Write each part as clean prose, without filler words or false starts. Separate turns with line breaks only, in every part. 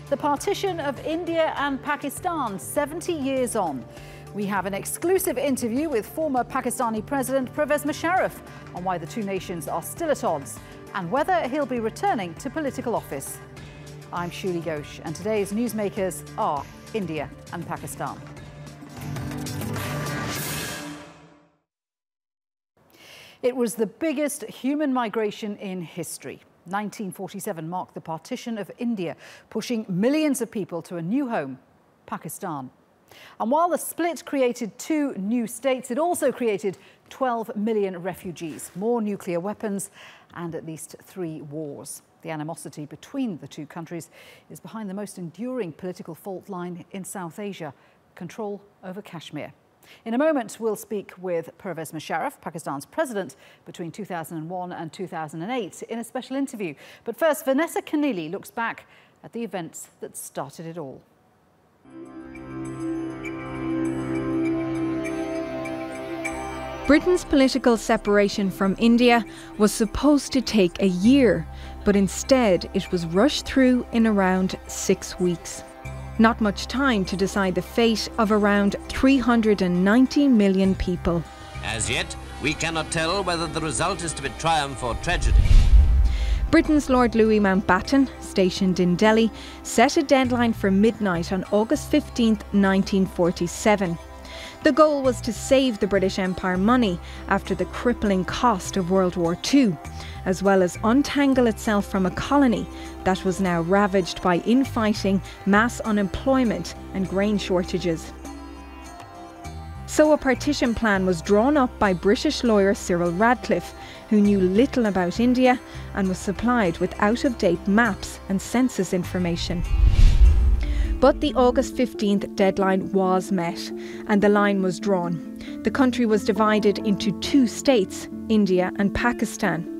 The partition of India and Pakistan 70 years on. We have an exclusive interview with former Pakistani President Pervez Musharraf on why the two nations are still at odds and whether he'll be returning to political office. I'm Shuli Ghosh, and today's newsmakers are India and Pakistan. It was the biggest human migration in history. 1947 marked the partition of India, pushing millions of people to a new home, Pakistan. And while the split created two new states, it also created 12 million refugees, more nuclear weapons, and at least 3 wars. The animosity between the two countries is behind the most enduring political fault line in South Asia, control over Kashmir. In a moment, we'll speak with Pervez Musharraf, Pakistan's president between 2001 and 2008, in a special interview. But first, Vanessa Keneally looks back at the events that started it all.
Britain's political separation from India was supposed to take a year, but instead it was rushed through in around 6 weeks. Not much time to decide the fate of around 390 million people.
As yet, we cannot tell whether the result is to be triumph or tragedy.
Britain's Lord Louis Mountbatten, stationed in Delhi, set a deadline for midnight on August 15, 1947. The goal was to save the British Empire money after the crippling cost of World War II, as well as untangle itself from a colony that was now ravaged by infighting, mass unemployment and grain shortages. So a partition plan was drawn up by British lawyer Cyril Radcliffe, who knew little about India and was supplied with out-of-date maps and census information. But the August 15th deadline was met and the line was drawn. The country was divided into 2 states, India and Pakistan.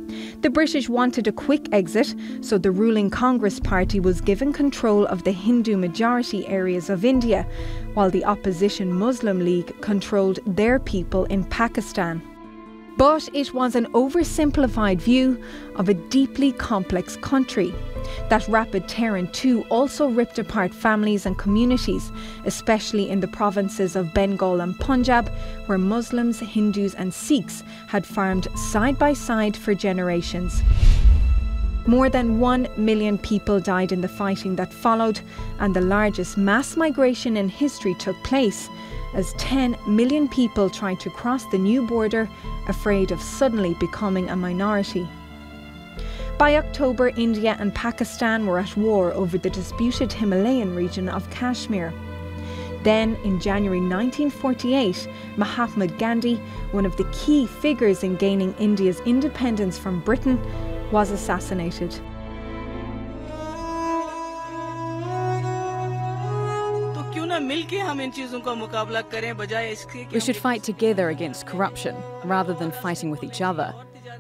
The British wanted a quick exit, so the ruling Congress Party was given control of the Hindu majority areas of India, while the opposition Muslim League controlled their people in Pakistan. But it was an oversimplified view of a deeply complex country. That rapid Terran too also ripped apart families and communities, especially in the provinces of Bengal and Punjab, where Muslims, Hindus and Sikhs had farmed side by side for generations. More than 1 million people died in the fighting that followed, and the largest mass migration in history took place, as 10 million people tried to cross the new border, afraid of suddenly becoming a minority. By October, India and Pakistan were at war over the disputed Himalayan region of Kashmir. Then, in January 1948, Mahatma Gandhi, one of the key figures in gaining India's independence from Britain, was assassinated.
We should fight together against corruption, rather than fighting with each other.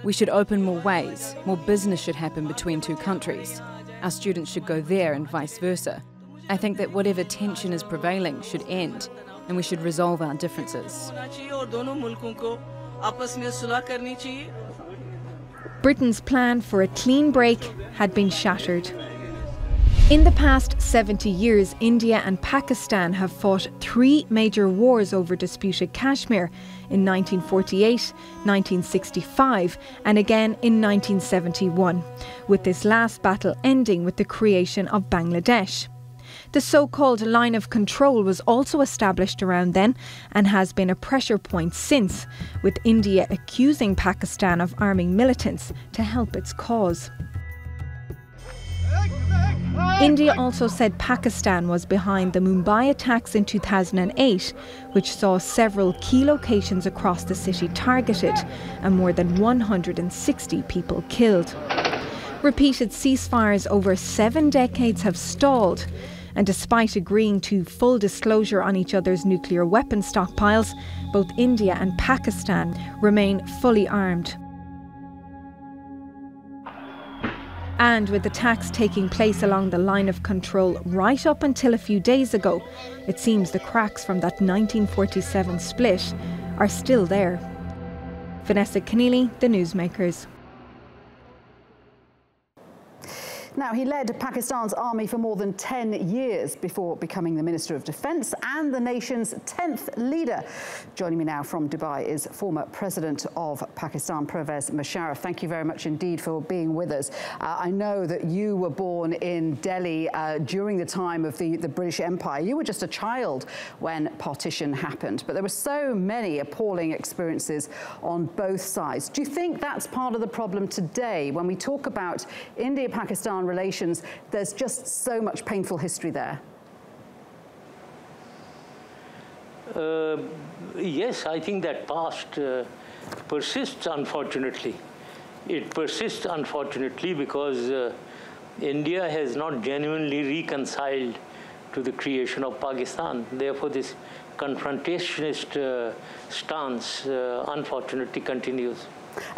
We should open more ways. More business should happen between 2 countries. Our students should go there and vice versa. I think that whatever tension is prevailing should end, and we should resolve our differences.
Britain's plan for a clean break had been shattered. In the past 70 years, India and Pakistan have fought 3 major wars over disputed Kashmir in 1948, 1965 and again in 1971, with this last battle ending with the creation of Bangladesh. The so-called line of control was also established around then and has been a pressure point since, with India accusing Pakistan of arming militants to help its cause. India also said Pakistan was behind the Mumbai attacks in 2008, which saw several key locations across the city targeted and more than 160 people killed. Repeated ceasefires over 7 decades have stalled, and despite agreeing to full disclosure on each other's nuclear weapon stockpiles, both India and Pakistan remain fully armed. And with attacks taking place along the line of control right up until a few days ago, it seems the cracks from that 1947 split are still there. Vanessa Keneally, The Newsmakers.
Now, he led Pakistan's army for more than 10 years before becoming the Minister of Defence and the nation's 10th leader. Joining me now from Dubai is former President of Pakistan, Pervez Musharraf. Thank you very much indeed for being with us. I know that you were born in Delhi during the time of the British Empire. You were just a child when partition happened, but there were so many appalling experiences on both sides. Do you think that's part of the problem today when we talk about India-Pakistan relations? There's just so much painful history there.
Yes, I think that past persists, unfortunately. It persists, unfortunately, because India has not genuinely reconciled to the creation of Pakistan. Therefore, this confrontationist stance, unfortunately, continues.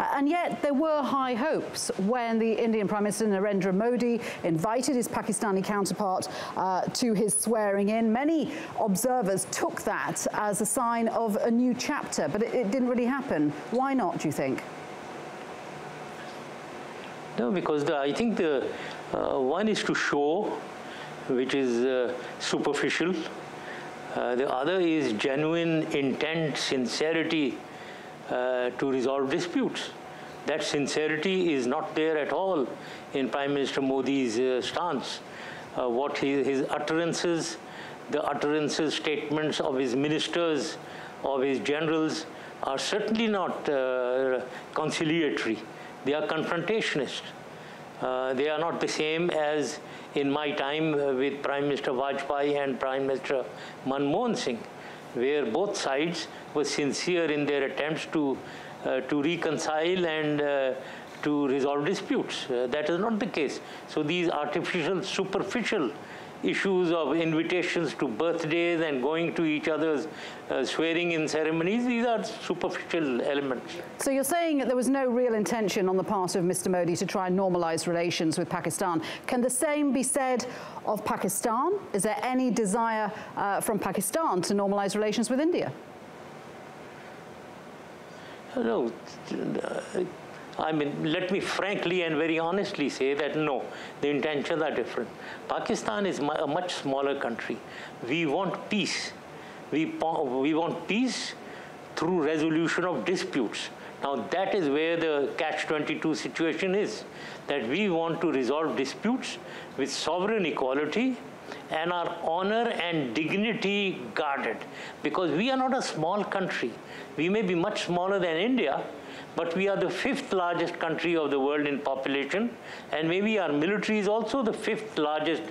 And yet there were high hopes when the Indian Prime Minister Narendra Modi invited his Pakistani counterpart to his swearing in. Many observers took that as a sign of a new chapter, but it didn't really happen. Why not, do you think?
No, because I think the one is to show, which is superficial. The other is genuine intent, sincerity, to resolve disputes. That sincerity is not there at all in Prime Minister Modi's stance. What his utterances, the utterances, statements of his ministers, of his generals, are certainly not conciliatory. They are confrontationist. They are not the same as in my time with Prime Minister Vajpayee and Prime Minister Manmohan Singh, where both sides were sincere in their attempts to reconcile and to resolve disputes. That is not the case. So these artificial, superficial issues of invitations to birthdays and going to each other's swearing-in ceremonies, these are superficial elements.
So you're saying that there was no real intention on the part of Mr. Modi to try and normalise relations with Pakistan. Can the same be said of Pakistan? Is there any desire from Pakistan to normalise relations with India?
No. I mean, let me frankly and very honestly say that no, the intentions are different. Pakistan is a much smaller country. We want peace. We want peace through resolution of disputes. Now that is where the catch-22 situation is, that we want to resolve disputes with sovereign equality and our honor and dignity guarded. Because we are not a small country. We may be much smaller than India, but we are the 5th largest country of the world in population, and maybe our military is also the 5th largest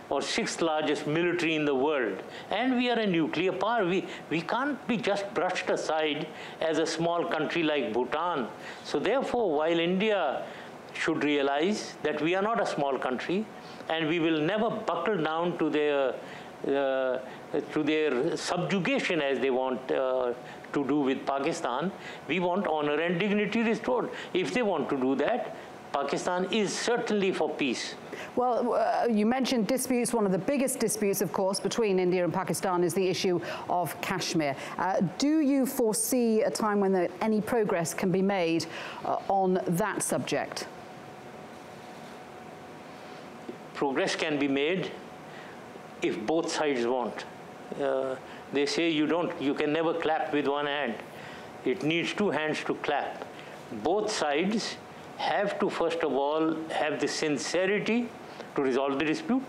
or 6th largest military in the world. And we are a nuclear power. We can't be just brushed aside as a small country like Bhutan. So therefore, while India should realize that we are not a small country, and we will never buckle down to their subjugation as they want to do with Pakistan, we want honor and dignity restored. If they want to do that, Pakistan is certainly for peace.
Well, you mentioned disputes. One of the biggest disputes, of course, between India and Pakistan is the issue of Kashmir. Do you foresee a time when any progress can be made on that subject?
Progress can be made if both sides want. They say you can never clap with one hand. It needs two hands to clap. Both sides have to, first of all, have the sincerity to resolve the dispute.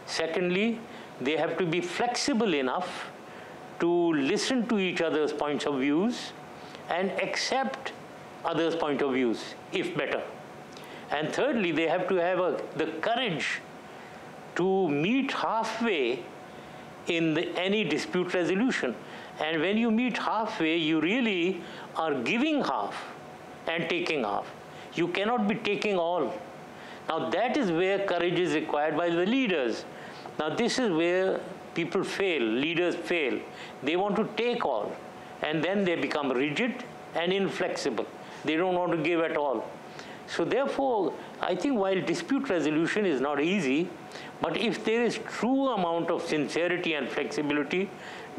Secondly, they have to be flexible enough to listen to each other's points of views and accept others' point of views, if better. And thirdly, they have to have the courage to meet halfway in any dispute resolution. And when you meet halfway, you really are giving half and taking half. You cannot be taking all. Now that is where courage is required by the leaders. Now this is where people fail, leaders fail. They want to take all, and then they become rigid and inflexible. They don't want to give at all. So therefore, I think while dispute resolution is not easy, but if there is true amount of sincerity and flexibility,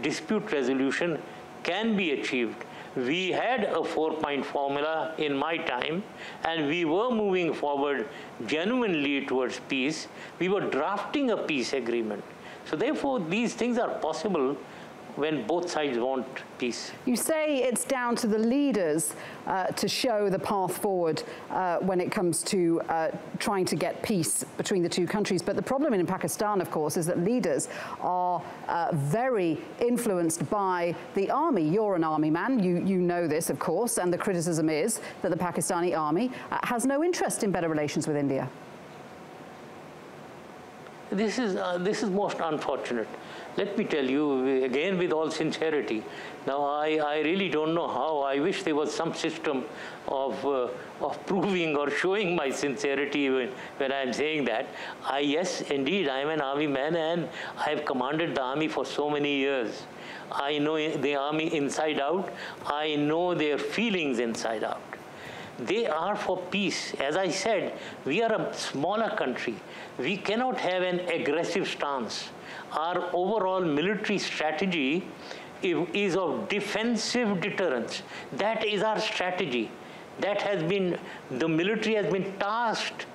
dispute resolution can be achieved. We had a 4-point formula in my time, and we were moving forward genuinely towards peace. We were drafting a peace agreement. So therefore, these things are possible when both sides want peace.
You say it's down to the leaders to show the path forward when it comes to trying to get peace between the two countries. But the problem in Pakistan, of course, is that leaders are very influenced by the army. You're an army man. You know this, of course, and the criticism is that the Pakistani army has no interest in better relations with India.
This is most unfortunate. Let me tell you, again, with all sincerity, now I really don't know how. I wish there was some system of proving or showing my sincerity when I'm saying that. Yes, indeed, I'm an army man, and I have commanded the army for so many years. I know the army inside out. I know their feelings inside out. They are for peace. As I said, we are a smaller country. We cannot have an aggressive stance. Our overall military strategy is of defensive deterrence. That is our strategy. That has been, the military has been tasked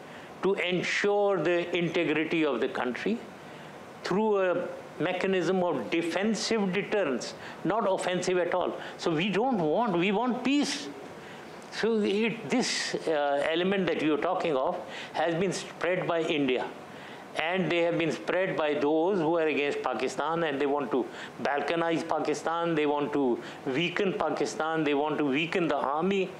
to ensure the integrity of the country through a mechanism of defensive deterrence, not offensive at all. So we want peace. So this element that you're talking of has been spread by India. And they have been spread by those who are against Pakistan, and they want to balkanize Pakistan, they want to weaken Pakistan, they want to weaken the army.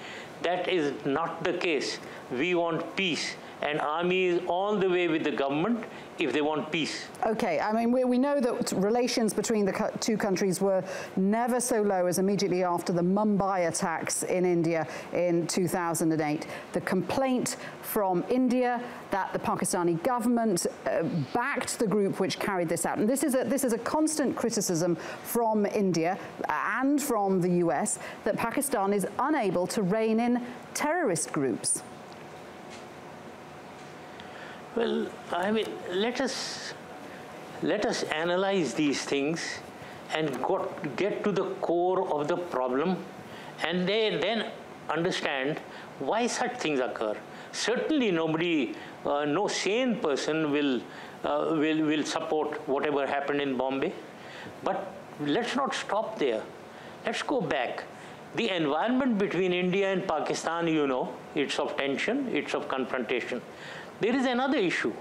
That is not the case. We want peace, and army is all the way with the government if they want peace. Okay, I mean, we know that relations between the two countries were never so low as immediately after the Mumbai attacks in India in 2008. The complaint from India that the Pakistani government backed the group which carried this out. And this is a constant criticism from India and from the US that Pakistan is unable to rein in terrorist groups. Well, I mean, let us analyze these things and get to the core of the problem, and then understand why such things occur. Certainly, no sane person will support whatever happened in Bombay, but let's not stop there. Let's go back. The environment between India and Pakistan, it's of tension, it's of confrontation. There is another issue,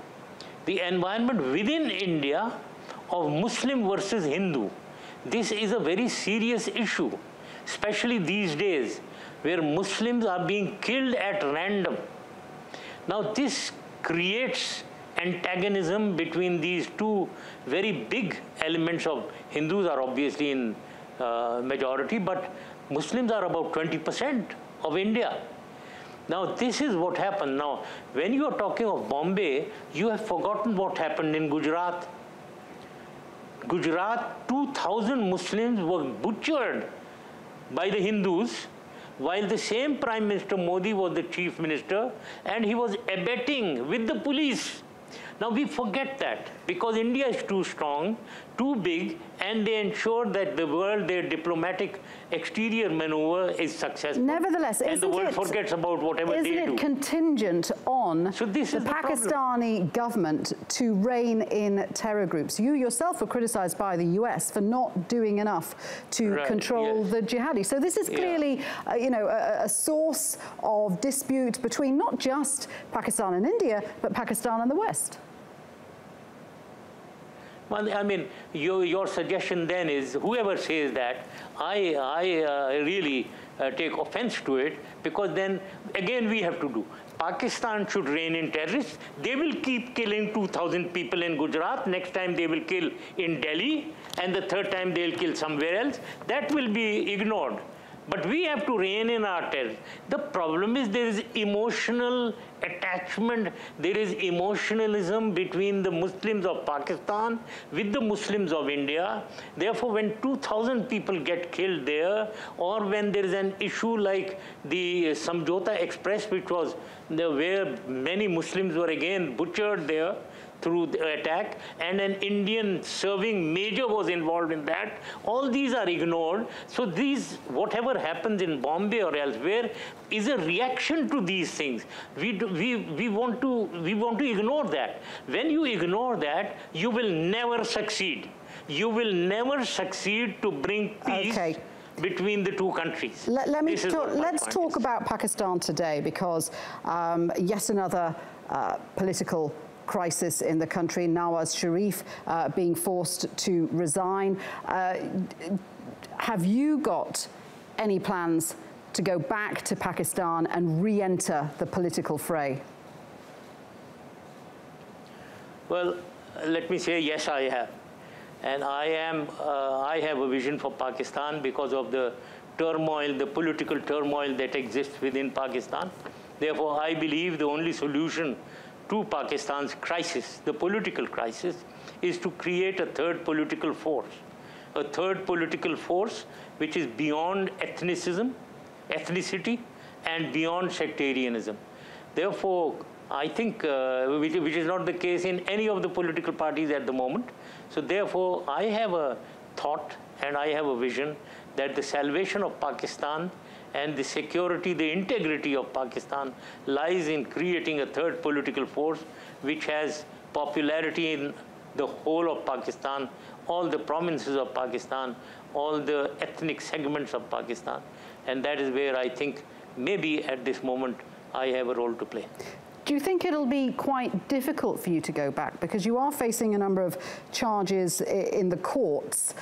the environment within India of Muslim versus Hindu. This is a very serious issue, especially these days, where Muslims are being killed at random. Now, this creates antagonism between these two very big elements of Hindus are obviously in majority, but Muslims are about 20% of India. Now, this is what happened. Now, when you are talking of Bombay, you have forgotten what happened in Gujarat. Gujarat, 2,000 Muslims were butchered by the Hindus, while the same Prime Minister Modi was the chief minister, and he was abetting with the police. Now, we forget that because India is too strong, too big, and they ensure that the world, their diplomatic exterior maneuver is successful. Nevertheless, and the world forgets about whatever they do. Isn't it contingent on the Pakistani government to rein in terror groups? You yourself were criticized by the US for not doing enough to control the jihadis. So this is clearly, a source of dispute between not just Pakistan and India, but Pakistan and the West. Well, I mean, your suggestion then is, whoever says that, I really take offense to it, because then, again, we have to do. Pakistan should rein in terrorists. They will keep killing 2,000 people in Gujarat. Next time they will kill in Delhi, and the third time they'll kill somewhere else. That will be ignored. But we have to rein in our terror. The problem is there is emotional attachment, there is emotionalism between the Muslims of Pakistan with the Muslims of India. Therefore, when 2,000 people get killed there, or when there is an issue like the Samjhota Express, which was where many Muslims were again butchered there, through the attack, and an Indian serving major was involved in that. All these are ignored. So these, whatever happens in Bombay or elsewhere, is a reaction to these things. We want to ignore that. When you ignore that, you will never succeed. You will never succeed to bring peace between the two countries.
Let's talk about Pakistan today, because yet another political crisis in the country. Nawaz Sharif being forced to resign. Have you got any plans to go back to Pakistan and re-enter the political fray?
Well, let me say, yes, I have. And I have a vision for Pakistan because of the turmoil, the political turmoil that exists within Pakistan. Therefore, I believe the only solution to Pakistan's crisis, the political crisis, is to create a third political force. A third political force which is beyond ethnicity, and beyond sectarianism. Therefore, I think, which is not the case in any of the political parties at the moment. So therefore, I have a thought and I have a vision that the salvation of Pakistan and the security, the integrity of Pakistan lies in creating a third political force which has popularity in the whole of Pakistan, all the provinces of Pakistan, all the ethnic segments of Pakistan. And that is where I think maybe at this moment I have a role to play.
Do you think it'll be quite difficult for you to go back? Because you are facing a number of charges in the courts,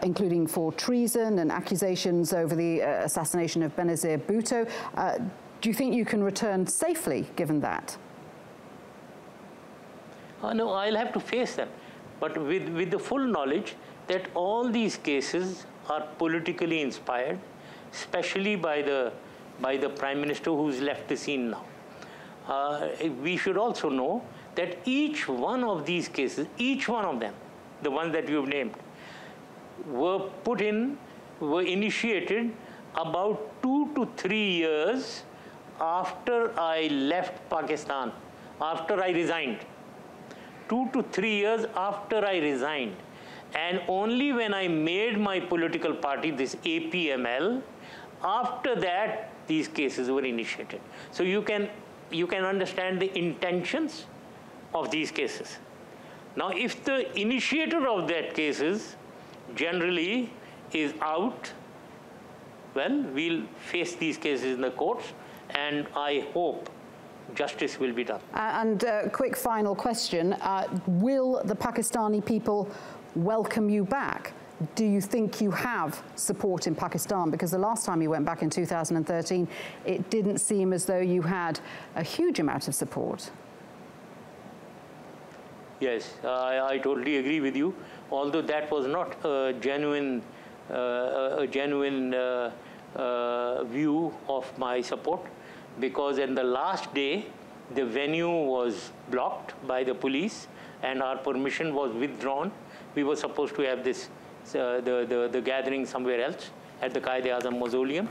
including for treason and accusations over the assassination of Benazir Bhutto. Do you think you can return safely, given that?
No, I'll have to face them. But with the full knowledge that all these cases are politically inspired, especially by the Prime Minister who's left the scene now. We should also know that each one of these cases, each one of them, the ones that you've named, were initiated about 2 to 3 years after I left Pakistan, after I resigned. 2 to 3 years after I resigned. And only when I made my political party, this APML, after that, these cases were initiated. So you can understand the intentions of these cases. Now, if the initiator of that cases generally is out, well, we'll face these cases in the courts, and I hope justice will be done.
And quick final question, will the Pakistani people welcome you back? Do you think you have support in Pakistan? Because the last time you went back in 2013, it didn't seem as though you had a huge amount of support.
Yes, I totally agree with you. Although that was not a genuine view of my support, because in the last day, the venue was blocked by the police and our permission was withdrawn. We were supposed to have this the gathering somewhere else at the Quaid-e-Azam mausoleum.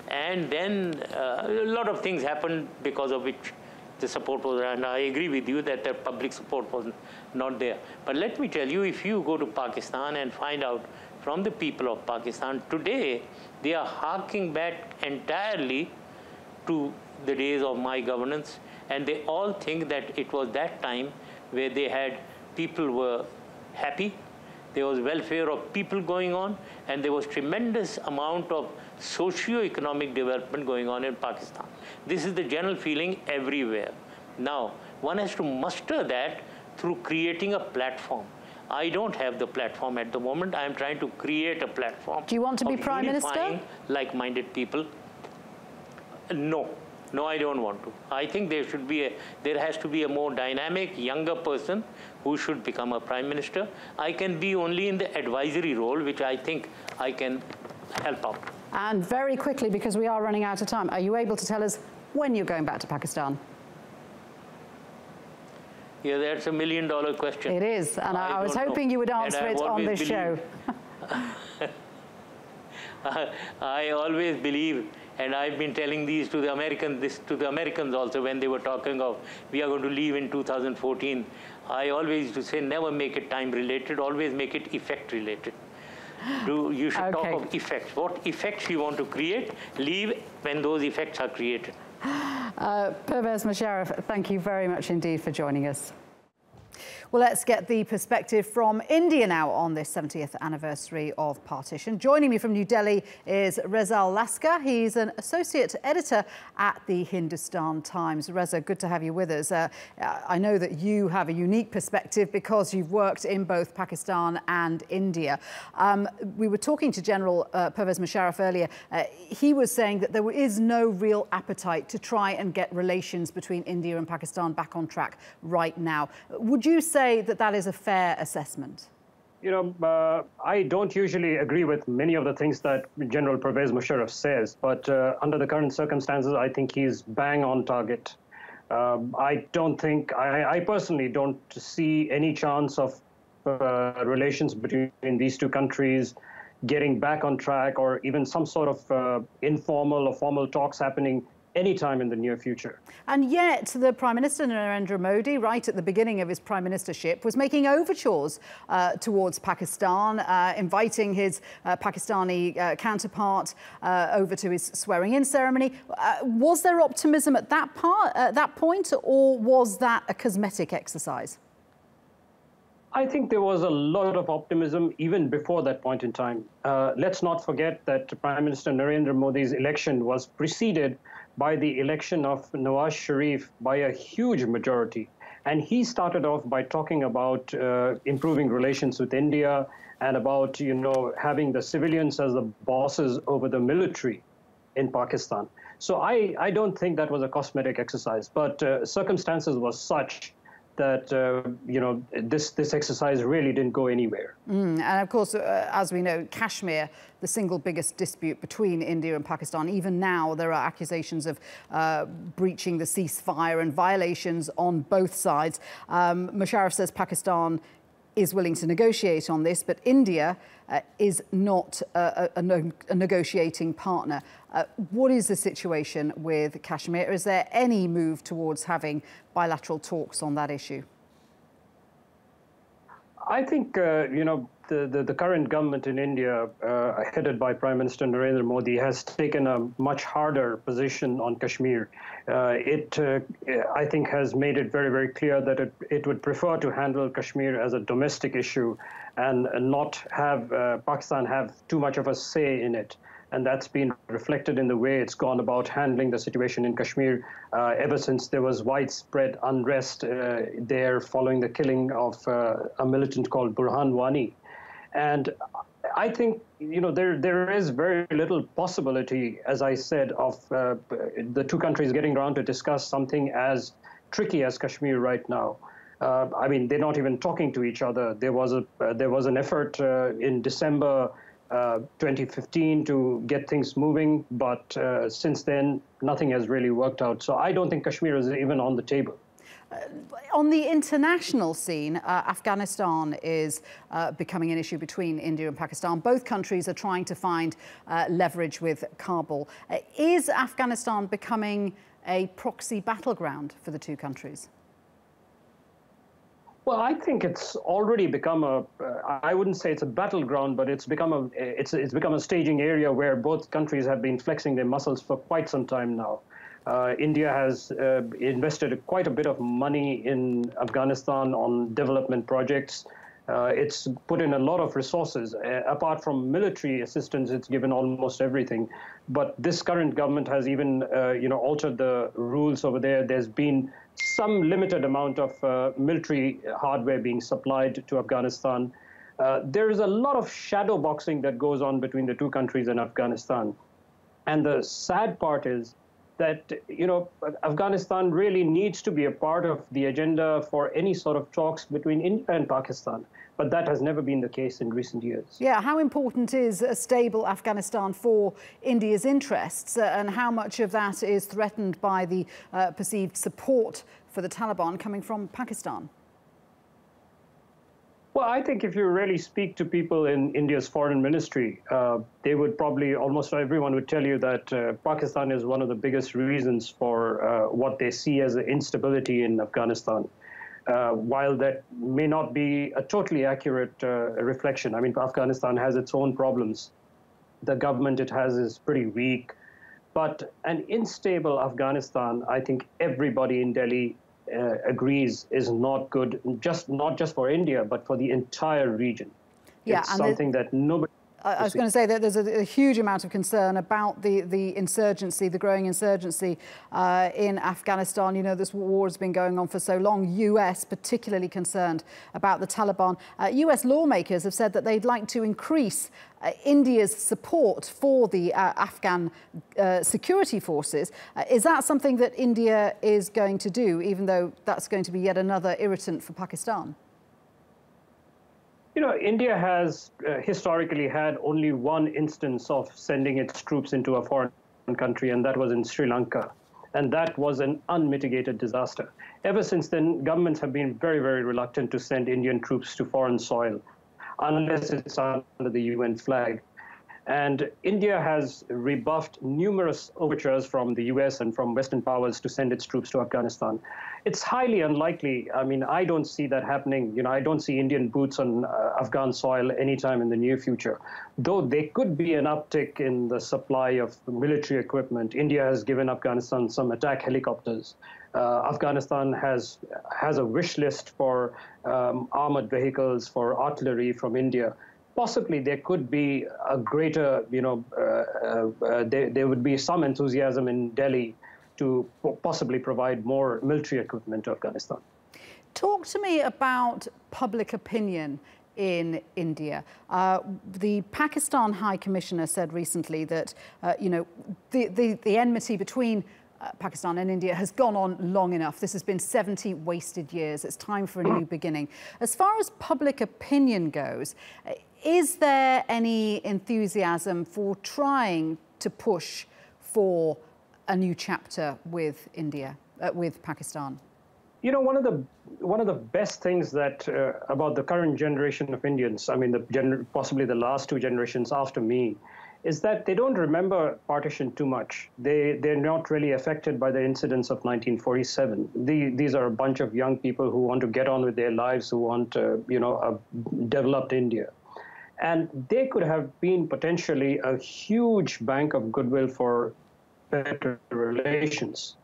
And then a lot of things happened because of which the support was, and I agree with you that the public support was not there. But let me tell you, if you go to Pakistan and find out from the people of Pakistan, today they are harking back entirely to the days of my governance, and they all think that it was that time where they had, people were happy, there was welfare of people going on, and there was tremendous amount of socio-economic development going on in Pakistan. This is the general feeling everywhere. Now, one has to muster that through creating a platform. I don't have the platform at the moment. I am trying to create a platform.
Do you want to be Prime Minister?
Like-minded people. No. No, I don't want to. I think there has to be a more dynamic, younger person who should become a Prime Minister. I can be only in the advisory role, which I think I can help out.
And very quickly, because we are running out of time, are you able to tell us when you're going back to Pakistan?
Yeah, that's $1 million question.
It is, and I was hoping you would answer it on this show.
I always believe, and I've been telling these to the Americans also when they were talking of we are going to leave in 2014. I always used to say never make it time related, always make it effect related. You should talk of effects. What effects you want to create, leave when those effects are created.
Pervez Musharraf, thank you very much indeed for joining us. Well, let's get the perspective from India now on this 70th anniversary of partition. Joining me from New Delhi is Reza Laskar. He's an associate editor at the Hindustan Times. Reza, good to have you with us. I know that you have a unique perspective because you've worked in both Pakistan and India. We were talking to General Pervez Musharraf earlier. He was saying that there is no real appetite to try and get relations between India and Pakistan back on track right now. Would you say that is a fair assessment?
You know, I don't usually agree with many of the things that General Pervez Musharraf says, but under the current circumstances, I think he's bang on target. I personally don't see any chance of relations between these two countries getting back on track, or even some sort of informal or formal talks happening anytime in the near future.
And yet the Prime Minister Narendra Modi, right at the beginning of his prime ministership, was making overtures towards Pakistan, inviting his Pakistani counterpart over to his swearing-in ceremony. Was there optimism at that point, or was that a cosmetic exercise?
I think there was a lot of optimism even before that point in time. Let's not forget that Prime Minister Narendra Modi's election was preceded by the election of Nawaz Sharif by a huge majority. And he started off by talking about improving relations with India and about, you know, having the civilians as the bosses over the military in Pakistan. So I don't think that was a cosmetic exercise, but circumstances was such that, you know, this exercise really didn't go anywhere.
And of course, as we know, Kashmir, the single biggest dispute between India and Pakistan. Even now, there are accusations of breaching the ceasefire and violations on both sides. Musharraf says Pakistan is willing to negotiate on this, but India is not a negotiating partner. What is the situation with Kashmir? Is there any move towards having bilateral talks on that issue?
I think, you know, the current government in India, headed by Prime Minister Narendra Modi, has taken a much harder position on Kashmir. I think, has made it very, very clear that it would prefer to handle Kashmir as a domestic issue and not have Pakistan have too much of a say in it. And that's been reflected in the way it's gone about handling the situation in Kashmir ever since there was widespread unrest there following the killing of a militant called Burhan Wani. And I think, you know, there is very little possibility, as I said, of the two countries getting around to discuss something as tricky as Kashmir right now. I mean, they're not even talking to each other. There was an effort in December 2015 to get things moving, but since then, nothing has really worked out. So I don't think Kashmir is even on the table.
On the international scene, Afghanistan is becoming an issue between India and Pakistan. Both countries are trying to find leverage with Kabul. Is Afghanistan becoming a proxy battleground for the two countries?
Well, I think it's already become I wouldn't say it's a battleground, but it's become a staging area where both countries have been flexing their muscles for quite some time now. India has invested quite a bit of money in Afghanistan on development projects. It's put in a lot of resources. Apart from military assistance, it's given almost everything. But this current government has even, you know, altered the rules over there. There's been some limited amount of military hardware being supplied to Afghanistan. There is a lot of shadow boxing that goes on between the two countries in Afghanistan. And the sad part is that, you know, Afghanistan really needs to be a part of the agenda for any sort of talks between India and Pakistan. But that has never been the case in recent years.
Yeah, how important is a stable Afghanistan for India's interests, and how much of that is threatened by the perceived support for the Taliban coming from Pakistan?
Well, I think if you really speak to people in India's foreign ministry, they would probably, almost everyone would tell you that Pakistan is one of the biggest reasons for what they see as the instability in Afghanistan. While that may not be a totally accurate reflection. I mean, Afghanistan has its own problems. The government it has is pretty weak. But an unstable Afghanistan, I think everybody in Delhi agrees is not good, not just for India, but for the entire region.
Yeah,
it's something that nobody...
I was going to say that there's a huge amount of concern about the insurgency, the growing insurgency in Afghanistan. You know, this war has been going on for so long. US particularly concerned about the Taliban. US lawmakers have said that they'd like to increase India's support for the Afghan security forces. Is that something that India is going to do, even though that's going to be yet another irritant for Pakistan?
You know, India has historically had only one instance of sending its troops into a foreign country, and that was in Sri Lanka. And that was an unmitigated disaster. Ever since then, governments have been very, very reluctant to send Indian troops to foreign soil, unless it's under the UN flag. And India has rebuffed numerous overtures from the US and from Western powers to send its troops to Afghanistan. It's highly unlikely. I mean, I don't see that happening. You know, I don't see Indian boots on Afghan soil anytime in the near future. Though there could be an uptick in the supply of military equipment. India has given Afghanistan some attack helicopters. Afghanistan has a wish list for armored vehicles, for artillery from India. Possibly there could be a greater, you know, there would be some enthusiasm in Delhi to possibly provide more military equipment to Afghanistan.
Talk to me about public opinion in India. The Pakistan High Commissioner said recently that, you know, the enmity between Pakistan and India has gone on long enough. This has been 70 wasted years. It's time for a new beginning. As far as public opinion goes, is there any enthusiasm for trying to push for a new chapter with India, with Pakistan?
You know, one of the best things that about the current generation of Indians, I mean, possibly the last two generations after me, is that they don't remember partition too much. They're not really affected by the incidents of 1947. These are a bunch of young people who want to get on with their lives, who want, you know, a developed India. And they could have been potentially a huge bank of goodwill for better relations.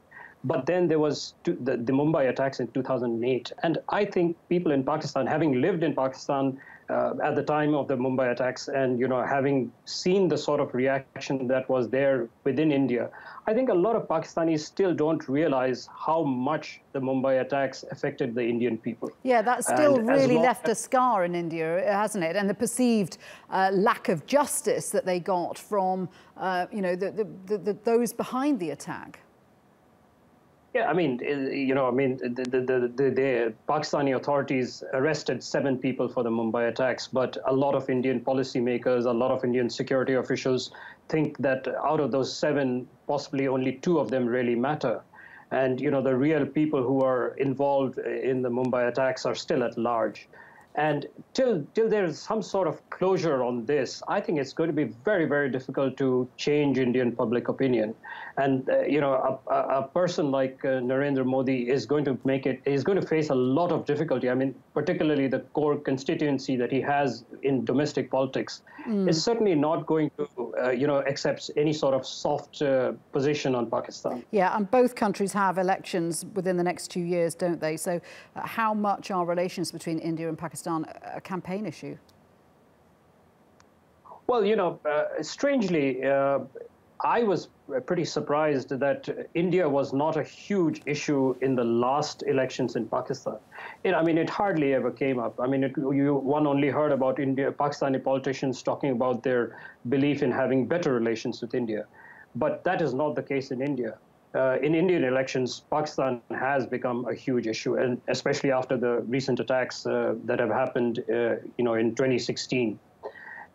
But then there was the Mumbai attacks in 2008. And I think people in Pakistan, having lived in Pakistan at the time of the Mumbai attacks and, you know, having seen the sort of reaction that was there within India, I think a lot of Pakistanis still don't realize how much the Mumbai attacks affected the Indian people.
Yeah, that's still really left a scar in India, hasn't it? And the perceived lack of justice that they got from, you know, those behind the attack.
Yeah, I mean, you know, I mean, the Pakistani authorities arrested 7 people for the Mumbai attacks, but a lot of Indian policymakers, a lot of Indian security officials think that out of those 7, possibly only 2 of them really matter. And, you know, the real people who are involved in the Mumbai attacks are still at large. And till there's some sort of closure on this, I think it's going to be very, very difficult to change Indian public opinion. And, you know, a person like Narendra Modi is going to face a lot of difficulty. I mean, particularly the core constituency that he has in domestic politics is certainly not going to, you know, accept any sort of soft position on Pakistan.
Yeah, and both countries have elections within the next 2 years, don't they? So how much are relations between India and Pakistan a campaign issue?
Well, you know, strangely, I was pretty surprised that India was not a huge issue in the last elections in Pakistan. I mean, it hardly ever came up. I mean, one only heard about Pakistani politicians talking about their belief in having better relations with India. But that is not the case in India. In Indian elections, Pakistan has become a huge issue, and especially after the recent attacks that have happened, you know, in 2016.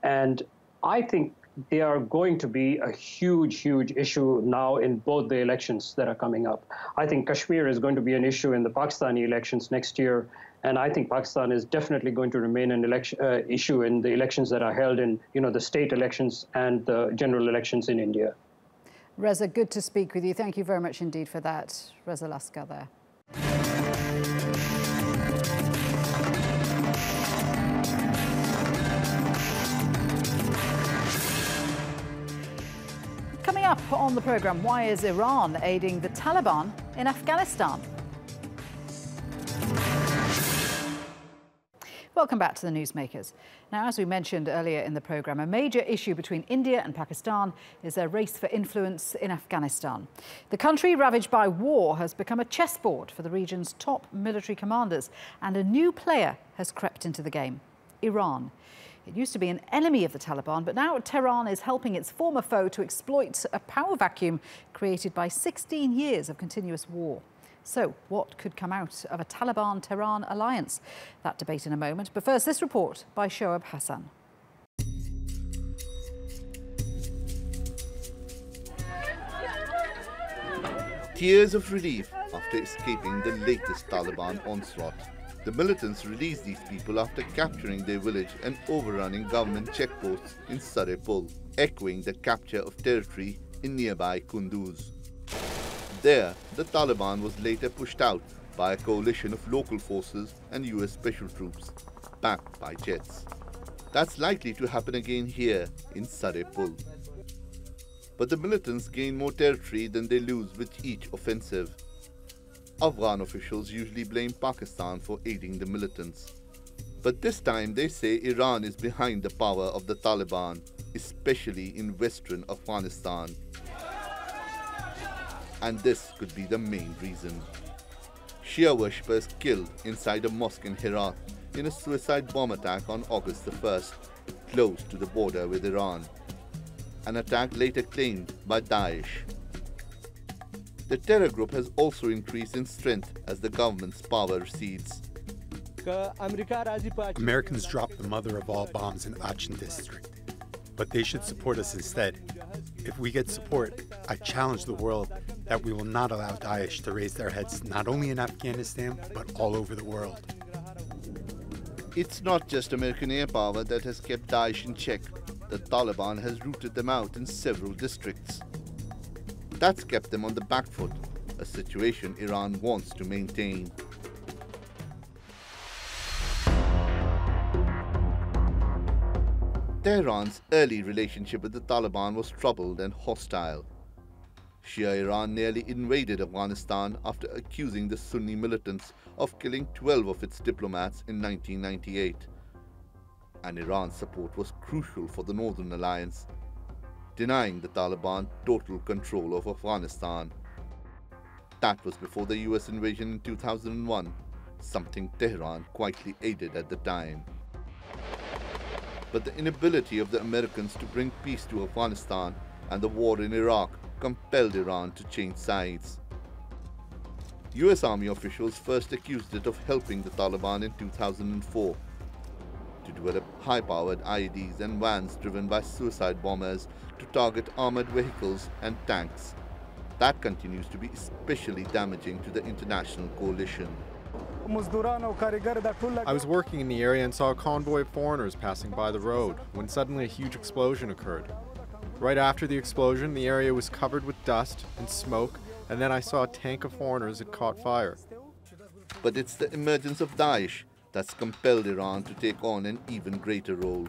And I think they are going to be a huge, huge issue now in both the elections that are coming up. I think Kashmir is going to be an issue in the Pakistani elections next year, And I think Pakistan is definitely going to remain an issue in the elections that are held in, the state elections and the general elections in India.
Reza, good to speak with you. Thank you very much indeed for that. Reza Laskar there. Coming up on the programme, why is Iran aiding the Taliban in Afghanistan? Welcome back to the Newsmakers. Now, as we mentioned earlier in the programme, a major issue between India and Pakistan is their race for influence in Afghanistan. The country, ravaged by war, has become a chessboard for the region's top military commanders, and a new player has crept into the game: Iran. It used to be an enemy of the Taliban, but now Tehran is helping its former foe to exploit a power vacuum created by 16 years of continuous war. So, what could come out of a Taliban-Tehran alliance? That debate in a moment. But first, this report by Shoaib Hassan.
Tears of relief after escaping the latest Taliban onslaught. The militants released these people after capturing their village and overrunning government checkposts in Sarepul, echoing the capture of territory in nearby Kunduz. There, the Taliban was later pushed out by a coalition of local forces and US special troops, backed by jets. That's likely to happen again here in Sarepul. But the militants gain more territory than they lose with each offensive. Afghan officials usually blame Pakistan for aiding the militants. But this time they say Iran is behind the power of the Taliban, especially in western Afghanistan. And this could be the main reason. Shia worshippers killed inside a mosque in Herat in a suicide bomb attack on August the 1st, close to the border with Iran. An attack later claimed by Daesh. The terror group has also increased in strength as the government's power recedes.
Americans dropped the mother of all bombs in Achin district, but they should support us instead. If we get support, I challenge the world that we will not allow Daesh to raise their heads not only in Afghanistan, but all over the world.
It's not just American air power that has kept Daesh in check. The Taliban has rooted them out in several districts. That's kept them on the back foot, a situation Iran wants to maintain. Tehran's early relationship with the Taliban was troubled and hostile. Shia Iran nearly invaded Afghanistan after accusing the Sunni militants of killing 12 of its diplomats in 1998. And Iran's support was crucial for the Northern Alliance, denying the Taliban total control of Afghanistan. That was before the US invasion in 2001, something Tehran quietly aided at the time. But the inability of the Americans to bring peace to Afghanistan and the war in Iraq compelled Iran to change sides. US Army officials first accused it of helping the Taliban in 2004 to develop high-powered IEDs and vans driven by suicide bombers to target armored vehicles and tanks. That continues to be especially damaging to the international coalition.
I was working in the area and saw a convoy of foreigners passing by the road when suddenly a huge explosion occurred. Right after the explosion, the area was covered with dust and smoke, and then I saw a tank of foreigners that caught fire.
But it's the emergence of Daesh that's compelled Iran to take on an even greater role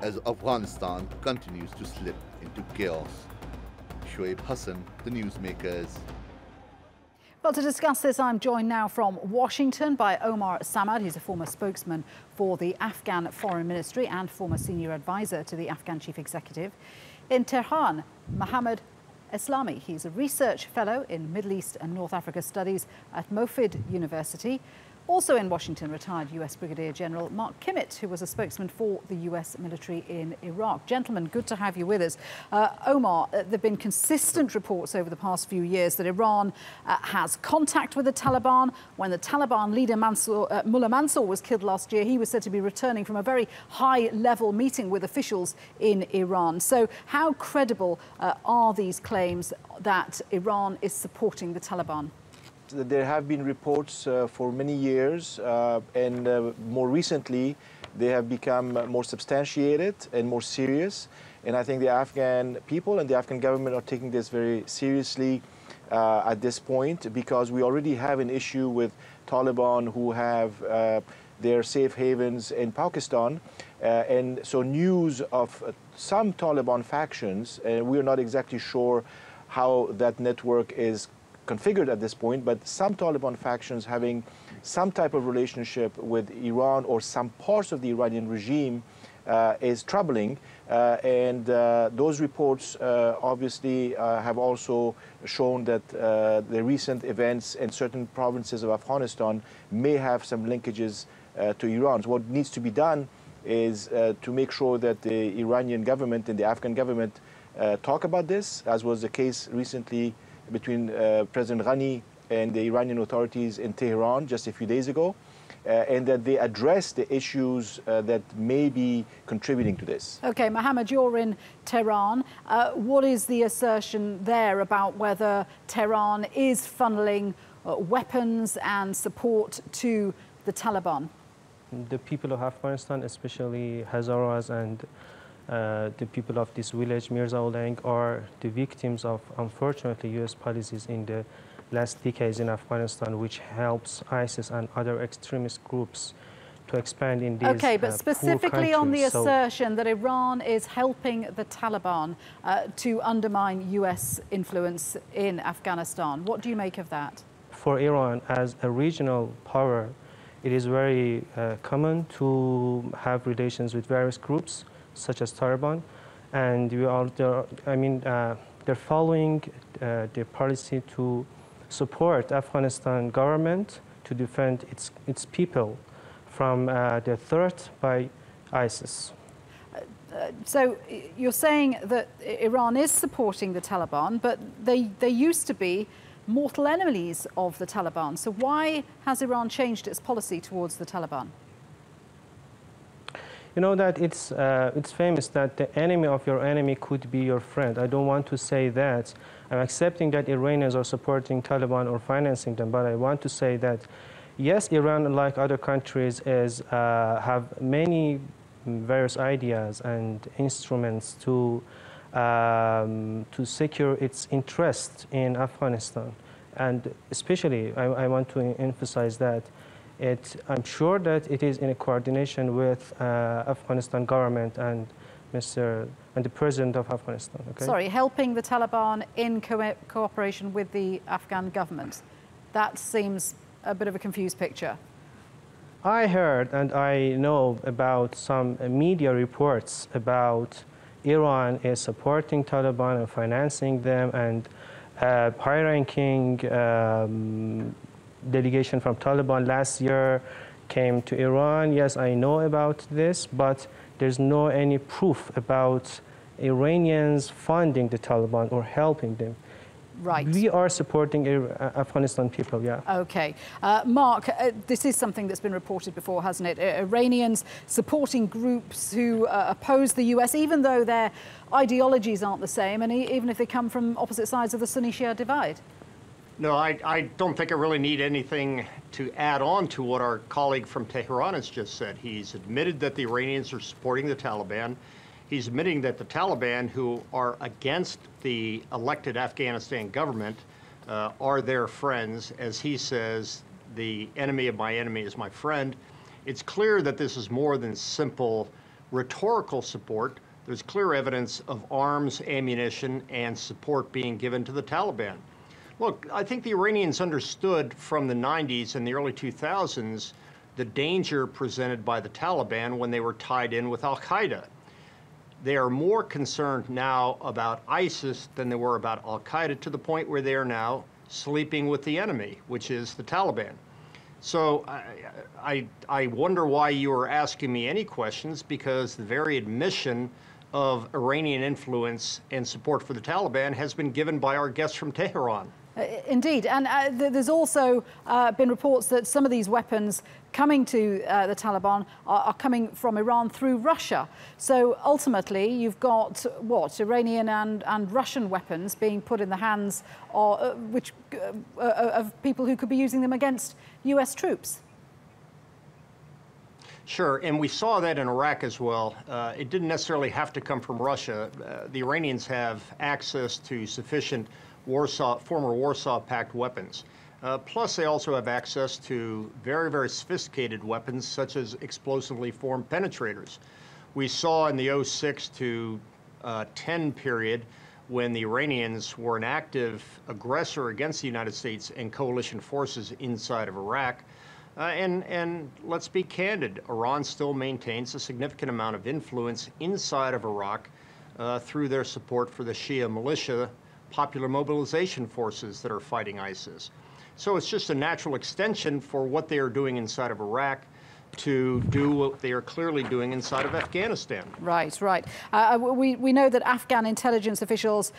as Afghanistan continues to slip into chaos. Shoaib Hassan, the Newsmakers.
Well, to discuss this, I'm joined now from Washington by Omar Samad. He's a former spokesman for the Afghan Foreign Ministry and former senior advisor to the Afghan Chief Executive. In Tehran, Mohammed Eslami. He's a research fellow in Middle East and North Africa Studies at Mofid University. Also in Washington, retired US Brigadier General Mark Kimmett, who was a spokesman for the US military in Iraq. Gentlemen, good to have you with us. Omar, there have been consistent reports over the past few years that Iran has contact with the Taliban. When the Taliban leader Mullah Mansour was killed last year, he was said to be returning from a very high-level meeting with officials in Iran. So how credible are these claims that Iran is supporting the Taliban?
there have been reports for many years, and more recently, they have become more substantiated and more serious. And I think the Afghan people and the Afghan government are taking this very seriously at this point, because we already have an issue with Taliban who have their safe havens in Pakistan. And so news of some Taliban factions, and we're not exactly sure how that network is configured at this point, but some Taliban factions having some type of relationship with Iran or some parts of the Iranian regime is troubling. And those reports obviously have also shown that the recent events in certain provinces of Afghanistan may have some linkages to Iran. So what needs to be done is to make sure that the Iranian government and the Afghan government talk about this, as was the case recently between President Ghani and the Iranian authorities in Tehran just a few days ago, and that they address the issues that may be contributing to this.
Okay, Mohammed, you're in Tehran. What is the assertion there about whether Tehran is funneling weapons and support to the Taliban?
The people of Afghanistan, especially Hazaras and the people of this village, Mirza Olang, are the victims of, unfortunately, U.S. policies in the last decades in Afghanistan, which helps ISIS and other extremist groups to expand in these
Okay, but specifically on the
So
assertion that Iran is helping the Taliban to undermine U.S. influence in Afghanistan. What do you make of that?
for Iran as a regional power, it is very common to have relations with various groups, such as Taliban, and they're following the policy to support Afghanistan government to defend its people from the threat by ISIS.
So you're saying that Iran is supporting the Taliban, but they used to be mortal enemies of the Taliban. So why has Iran changed its policy towards the Taliban?
You know that it's famous that the enemy of your enemy could be your friend. I don't want to say that. I'm accepting that Iranians are supporting Taliban or financing them, but I want to say that yes, Iran, like other countries, have many various ideas and instruments to secure its interest in Afghanistan. And especially, I want to emphasize that I'm sure that it is in a coordination with Afghanistan government and the president of Afghanistan. Okay?
Sorry, helping the Taliban in cooperation with the Afghan government. That seems a bit of a confused picture.
I heard and I know about some media reports about Iran is supporting Taliban and financing them, and high-ranking delegation from Taliban last year came to Iran. Yes, I know about this, but there's no any proof about Iranians funding the Taliban or helping them.
Right.
We are supporting Afghanistan people, yeah.
Okay. Mark, this is something that's been reported before, hasn't it? Iranians supporting groups who oppose the US, even though their ideologies aren't the same, and even if they come from opposite sides of the Sunni-Shia divide.
No, I don't think I really need anything to add on to what our colleague from Tehran has just said. He's admitted that the Iranians are supporting the Taliban. He's admitting that the Taliban, who are against the elected Afghanistan government, are their friends. As he says, the enemy of my enemy is my friend. It's clear that this is more than simple rhetorical support. There's clear evidence of arms, ammunition, and support being given to the Taliban. Look, I think the Iranians understood from the 90s and the early 2000s the danger presented by the Taliban when they were tied in with al-Qaeda. They are more concerned now about ISIS than they were about al-Qaeda, to the point where they are now sleeping with the enemy, which is the Taliban. So I wonder why you are asking me any questions, because the very admission of Iranian influence and support for the Taliban has been given by our guests from Tehran.
Indeed, and there's also been reports that some of these weapons coming to the Taliban are coming from Iran through Russia. So ultimately, you've got what, Iranian and Russian weapons being put in the hands of people who could be using them against US troops.
Sure, and we saw that in Iraq as well. It didn't necessarily have to come from Russia. The Iranians have access to sufficient former Warsaw Pact weapons. Plus, they also have access to very, very sophisticated weapons, such as explosively formed penetrators. We saw in the 06 to 10 period, when the Iranians were an active aggressor against the United States and coalition forces inside of Iraq. And let's be candid, Iran still maintains a significant amount of influence inside of Iraq through their support for the Shia militia popular mobilization forces that are fighting ISIS. So it's just a natural extension for what they are doing inside of Iraq to do what they are clearly doing inside of Afghanistan.
Right, right. We know that Afghan intelligence officials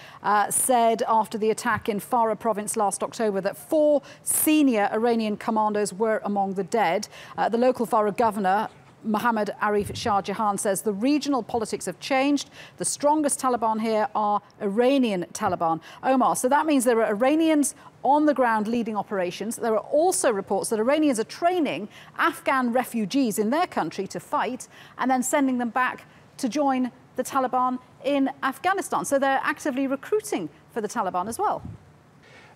said after the attack in Farah province last October that 4 senior Iranian commandos were among the dead. The local Farah governor, Mohammad Arif Shah Jahan, says the regional politics have changed. The strongest Taliban here are Iranian Taliban. Omar, so that means there are Iranians on the ground leading operations. There are also reports that Iranians are training Afghan refugees in their country to fight and then sending them back to join the Taliban in Afghanistan. So they're actively recruiting for the Taliban as well.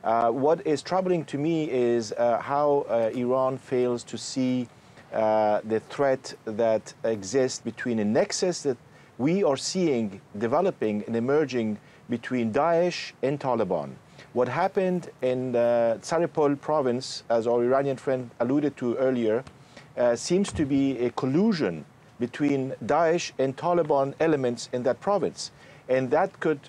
What is troubling to me is how Iran fails to see the threat that exists between a nexus that we are seeing developing and emerging between Daesh and Taliban. What happened in Saripol province, as our Iranian friend alluded to earlier, seems to be a collusion between Daesh and Taliban elements in that province. And that could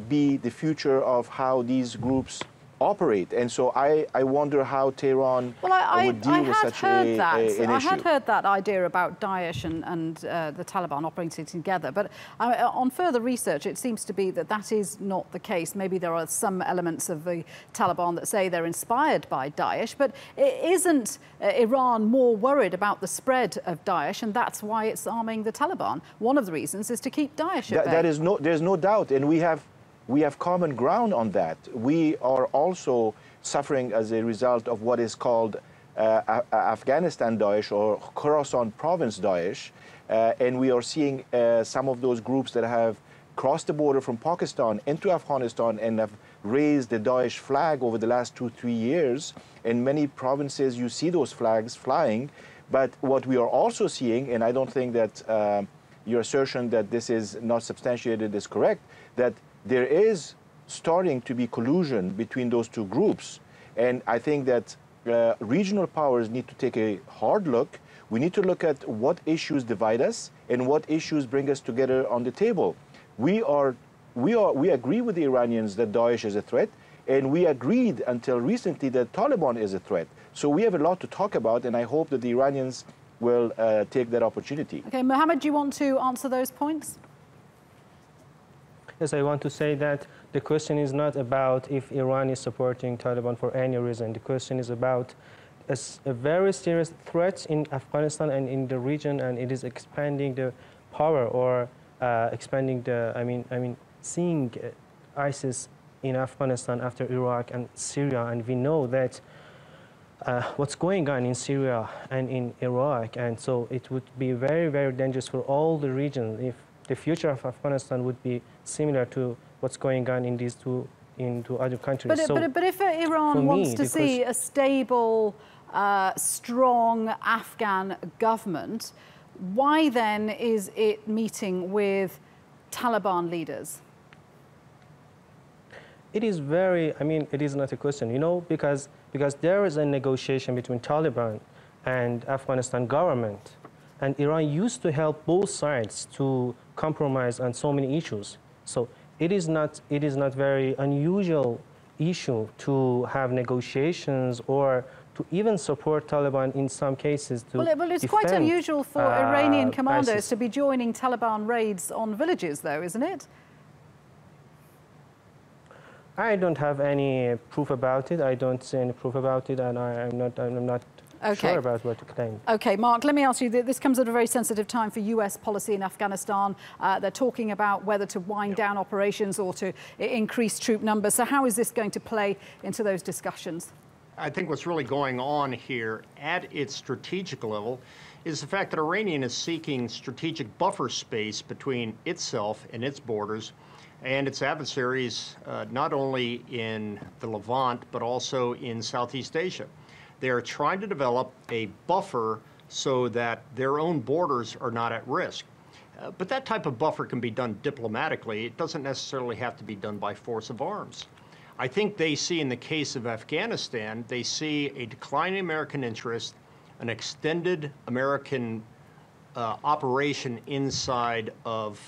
be the future of how these groups operate. And so I wonder how Tehran would deal with such an issue.
I had heard that idea about Daesh and the Taliban operating together. But on further research, it seems to be that that is not the case. Maybe there are some elements of the Taliban that say they're inspired by Daesh. But isn't Iran more worried about the spread of Daesh? And that's why it's arming the Taliban. One of the reasons is to keep Daesh at bay.
There's no doubt. And we have common ground on that. We are also suffering as a result of what is called Afghanistan Daesh or Khorasan province Daesh. And we are seeing some of those groups that have crossed the border from Pakistan into Afghanistan and have raised the Daesh flag over the last 2-3 years. In many provinces, you see those flags flying. But what we are also seeing, and I don't think that your assertion that this is not substantiated is correct, that there is starting to be collusion between those two groups. And I think that regional powers need to take a hard look. We need to look at what issues divide us and what issues bring us together on the table. We agree with the Iranians that Daesh is a threat, and we agreed until recently that Taliban is a threat. So we have a lot to talk about, and I hope that the Iranians will take that opportunity.
Okay, Mohammed, do you want to answer those points?
Yes, I want to say that the question is not about if Iran is supporting Taliban for any reason. The question is about a very serious threat in Afghanistan and in the region, and it is expanding the power or expanding the, seeing ISIS in Afghanistan after Iraq and Syria. And we know that what's going on in Syria and in Iraq. And so it would be very, very dangerous for all the region if the future of Afghanistan would be similar to what's going on in these two other countries.
But if Iran wants to see a stable, strong Afghan government, why then is it meeting with Taliban leaders?
It is very, it is not a question, because there is a negotiation between Taliban and Afghanistan government. And Iran used to help both sides to compromise on so many issues. So it is not very unusual issue to have negotiations or to even support Taliban in some cases to
Well, it's quite unusual for Iranian commandos
ISIS.
to be joining Taliban raids on villages, though, isn't it?
I don't have any proof about it. I don't see any proof about it, and I'm not sure about what to claim.
Okay, Mark, let me ask you, this comes at a very sensitive time for US policy in Afghanistan. They're talking about whether to wind down operations or to increase troop numbers. So how is this going to play into those discussions?
I think what's really going on here at its strategic level is the fact that Iran is seeking strategic buffer space between itself and its borders and its adversaries, not only in the Levant, but also in Southeast Asia. They are trying to develop a buffer so that their own borders are not at risk. But that type of buffer can be done diplomatically. It doesn't necessarily have to be done by force of arms. I think they see in the case of Afghanistan, they see a declining American interest, an extended American operation inside of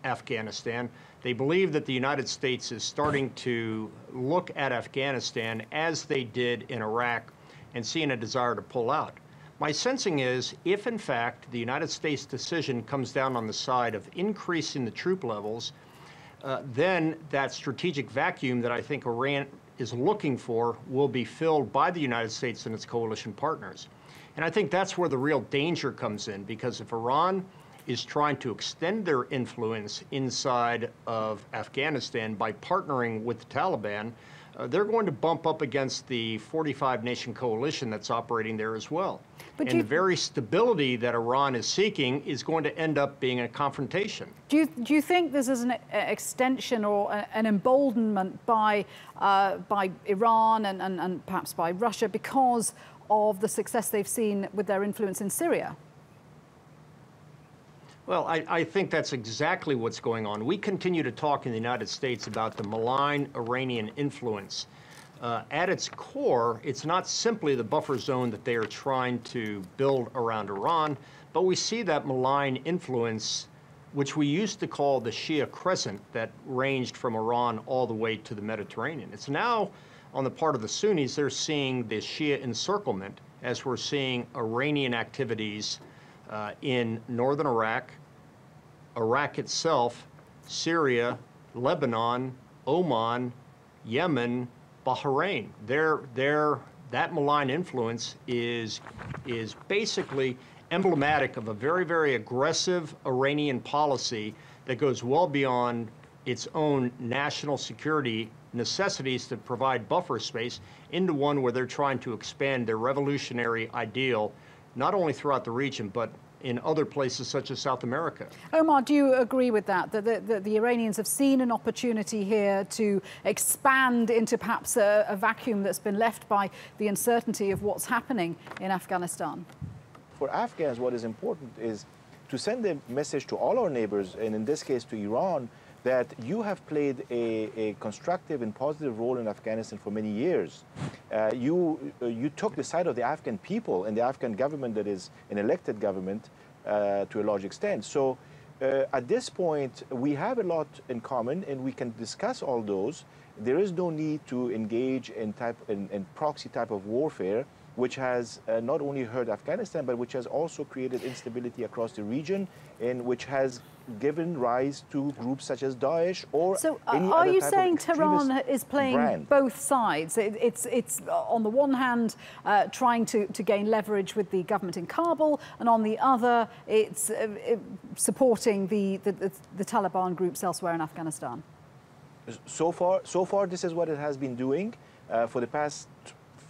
Afghanistan. They believe that the United States is starting to look at Afghanistan as they did in Iraq and seeing a desire to pull out. My sensing is, if in fact the United States decision comes down on the side of increasing the troop levels, then that strategic vacuum that I think Iran is looking for will be filled by the United States and its coalition partners. And I think that's where the real danger comes in, because if Iran is trying to extend their influence inside of Afghanistan by partnering with the Taliban, they're going to bump up against the 45-nation coalition that's operating there as well. And the very stability that Iran is seeking is going to end up being a confrontation.
Do you think this is an extension or an emboldenment by Iran and perhaps by Russia because of the success they've seen with their influence in Syria?
Well, I think that's exactly what's going on. We continue to talk in the United States about the malign Iranian influence. At its core, it's not simply the buffer zone that they are trying to build around Iran, but we see that malign influence, which we used to call the Shia Crescent, that ranged from Iran all the way to the Mediterranean. It's now, on the part of the Sunnis, they're seeing the Shia encirclement as we're seeing Iranian activities in northern Iraq, Iraq itself, Syria, Lebanon, Oman, Yemen, Bahrain. That malign influence is basically emblematic of a very, very aggressive Iranian policy that goes well beyond its own national security necessities to provide buffer space into one where they're trying to expand their revolutionary ideal, not only throughout the region, but in other places such as South America.
Omar, do you agree with that the Iranians have seen an opportunity here to expand into perhaps a vacuum that's been left by the uncertainty of what's happening in Afghanistan?
For Afghans, what is important is to send a message to all our neighbors, and in this case to Iran, that you have played a constructive and positive role in Afghanistan for many years. You took the side of the Afghan people and the Afghan government that is an elected government to a large extent. So at this point, we have a lot in common and we can discuss all those. There is no need to engage in proxy type of warfare, which has not only hurt Afghanistan, but which has also created instability across the region and which has given rise to groups such as Daesh or any other type of extremist brand.
Are you saying Tehran is playing both sides? It's on the one hand trying to gain leverage with the government in Kabul, and on the other it's supporting the Taliban groups elsewhere in Afghanistan?
So far this is what it has been doing for the past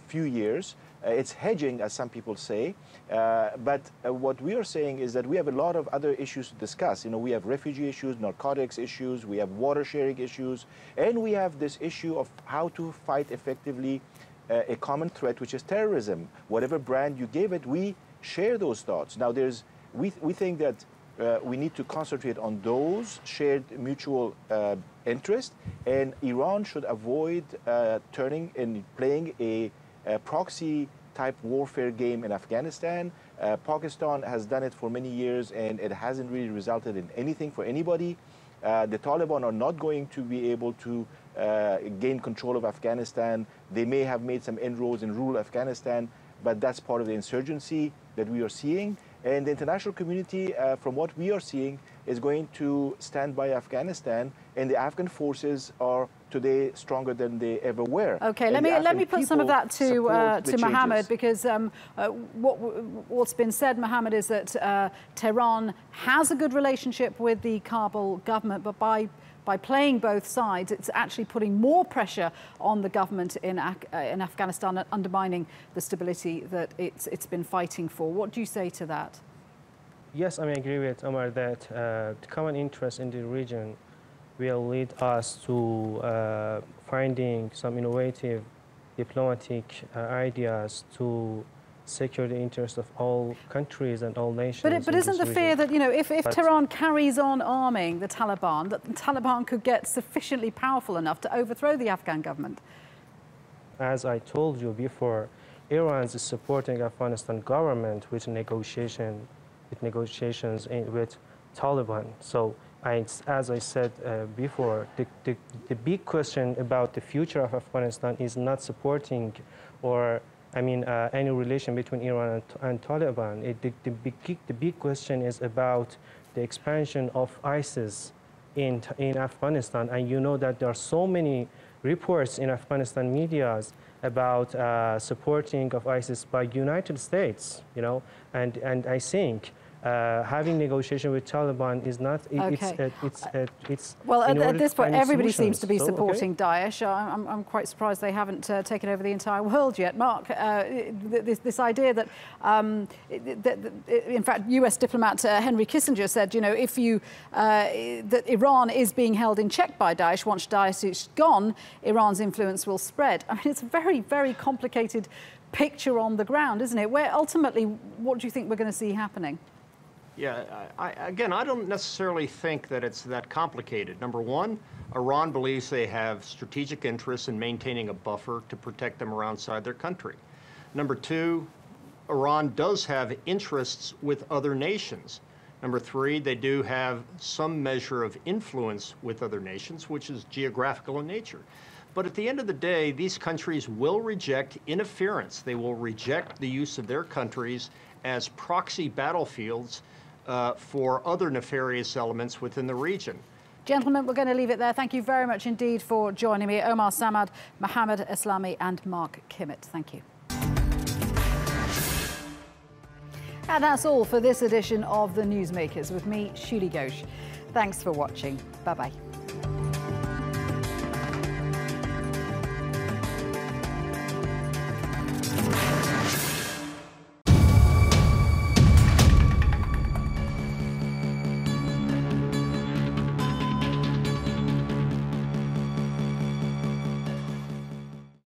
few years. It's hedging, as some people say, but what we are saying is that we have a lot of other issues to discuss. You know, we have refugee issues, narcotics issues, we have water sharing issues, and we have this issue of how to fight effectively a common threat, which is terrorism. Whatever brand you gave it, we share those thoughts. Now, we think that we need to concentrate on those shared mutual interests, and Iran should avoid turning and playing a proxy type warfare game in Afghanistan. Pakistan has done it for many years and it hasn't really resulted in anything for anybody. The Taliban are not going to be able to gain control of Afghanistan. They may have made some inroads in rural Afghanistan, but that's part of the insurgency that we are seeing. And the international community, from what we are seeing, is going to stand by Afghanistan, and the Afghan forces are today stronger than they ever were.
Okay, let me put some of that to Mohammed, because what's been said, Mohammed, is that Tehran has a good relationship with the Kabul government, but by playing both sides, it's actually putting more pressure on the government in Afghanistan and undermining the stability that it's been fighting for. What do you say to that?
Yes, I agree with Omar that the common interest in the region will lead us to finding some innovative diplomatic ideas to secure the interest of all countries and all nations.
But isn't the fear that, you know, if Tehran carries on arming the Taliban, that the Taliban could get sufficiently powerful enough to overthrow the Afghan government?
As I told you before, Iran is supporting Afghanistan government with negotiations with Taliban. So, as I said before, the big question about the future of Afghanistan is not supporting or any relation between Iran and Taliban. The big question is about the expansion of ISIS in Afghanistan. And you know that there are so many reports in Afghanistan medias about supporting of ISIS by United States, you know, and I think having negotiation with Taliban is not. It's
well, at this point, everybody seems to be supporting Daesh. I'm quite surprised they haven't taken over the entire world yet. Mark, this idea that, in fact, U.S. diplomat Henry Kissinger said, you know, that Iran is being held in check by Daesh. Once Daesh is gone, Iran's influence will spread. I mean, it's a very, very complicated picture on the ground, isn't it? Where ultimately, what do you think we're going to see happening?
Yeah, again, I don't necessarily think that it's that complicated. Number one, Iran believes they have strategic interests in maintaining a buffer to protect them around inside their country. Number two, Iran does have interests with other nations. Number three, they do have some measure of influence with other nations, which is geographical in nature. But at the end of the day, these countries will reject interference. They will reject the use of their countries as proxy battlefields for other nefarious elements within the region.
Gentlemen, we're going to leave it there. Thank you very much indeed for joining me. Omar Samad, Mohammed Eslami and Mark Kimmett. Thank you. And that's all for this edition of the Newsmakers with me, Shuli Ghosh. Thanks for watching. Bye-bye.